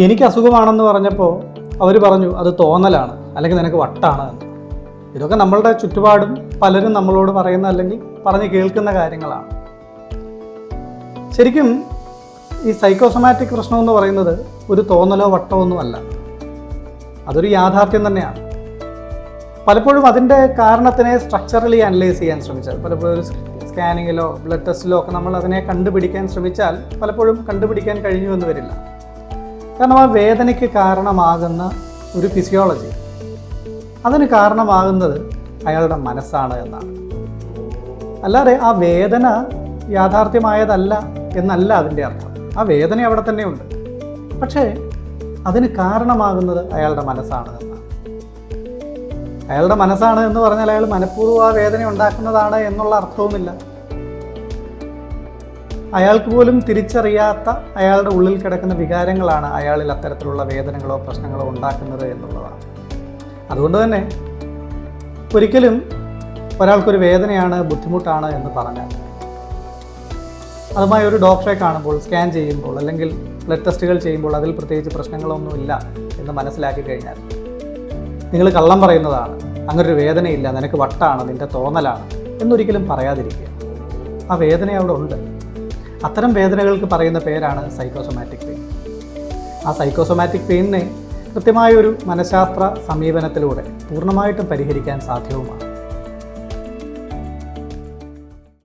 എനിക്ക് അസുഖമാണെന്ന് പറഞ്ഞപ്പോൾ അവർ പറഞ്ഞു അത് തോന്നലാണ്, അല്ലെങ്കിൽ നിനക്ക് വട്ടാണ് എന്ന്. ഇതൊക്കെ നമ്മളുടെ ചുറ്റുപാടും പലരും നമ്മളോട് പറയുന്ന അല്ലെങ്കിൽ പറഞ്ഞ് കേൾക്കുന്ന കാര്യങ്ങളാണ്. ശരിക്കും ഈ സൈക്കോസൊമാറ്റിക് പ്രശ്നം എന്ന് പറയുന്നത് ഒരു തോന്നലോ വട്ടോ ഒന്നുമല്ല, അതൊരു യാഥാർത്ഥ്യം തന്നെയാണ്. പലപ്പോഴും അതിൻ്റെ കാരണത്തിനെ സ്ട്രക്ചറലി അനലൈസ് ചെയ്യാൻ ശ്രമിച്ചാൽ, പലപ്പോഴും ഒരു സ്കാനിങ്ങിലോ ബ്ലഡ് ടെസ്റ്റിലോ ഒക്കെ നമ്മൾ അതിനെ കണ്ടുപിടിക്കാൻ ശ്രമിച്ചാൽ പലപ്പോഴും കണ്ടുപിടിക്കാൻ കഴിഞ്ഞു എന്ന് വരില്ല. കാരണം ആ വേദനയ്ക്ക് കാരണമാകുന്ന ഒരു ഫിസിയോളജി, അതിന് കാരണമാകുന്നത് അയാളുടെ മനസ്സാണ് എന്നാണ്. അല്ലാതെ ആ വേദന യാഥാർത്ഥ്യമായതല്ല എന്നല്ല അതിൻ്റെ അർത്ഥം. ആ വേദന അവിടെ തന്നെയുണ്ട്, പക്ഷേ അതിന് കാരണമാകുന്നത് അയാളുടെ മനസ്സാണ് എന്നാണ്. അയാളുടെ മനസ്സാണ് എന്ന് പറഞ്ഞാൽ അയാൾ മനഃപൂർവ്വം ആ വേദന ഉണ്ടാക്കുന്നതാണ് എന്നുള്ള അർത്ഥവുമില്ല. അയാൾക്ക് പോലും തിരിച്ചറിയാത്ത അയാളുടെ ഉള്ളിൽ കിടക്കുന്ന വികാരങ്ങളാണ് അയാളിൽ അത്തരത്തിലുള്ള വേദനകളോ പ്രശ്നങ്ങളോ ഉണ്ടാക്കുന്നത് എന്നുള്ളതാണ്. അതുകൊണ്ട് തന്നെ ഒരിക്കലും ഒരാൾക്കൊരു വേദനയാണ്, ബുദ്ധിമുട്ടാണ് എന്ന് പറഞ്ഞാൽ അതുമായി ഒരു ഡോക്ടറെ കാണുമ്പോൾ, സ്കാൻ ചെയ്യുമ്പോൾ, അല്ലെങ്കിൽ ബ്ലഡ് ടെസ്റ്റുകൾ ചെയ്യുമ്പോൾ അതിൽ പ്രത്യേകിച്ച് പ്രശ്നങ്ങളൊന്നുമില്ല എന്ന് മനസ്സിലാക്കി കഴിഞ്ഞാൽ നിങ്ങൾ കള്ളം പറയുന്നതാണ്, അങ്ങനൊരു വേദനയില്ല, നിനക്ക് വട്ടാണ്, നിൻ്റെ തോന്നലാണ് എന്നൊരിക്കലും പറയാതിരിക്കുക. ആ വേദന അവിടെ ഉണ്ട്. അത്തരം വേദനകൾക്ക് പറയുന്ന പേരാണ് സൈക്കോസൊമാറ്റിക് പെയിൻ. ആ സൈക്കോസൊമാറ്റിക് പെയിനിനെ കൃത്യമായൊരു മനഃശാസ്ത്ര സമീപനത്തിലൂടെ പൂർണ്ണമായിട്ടും പരിഹരിക്കാൻ സാധ്യവുമാണ്.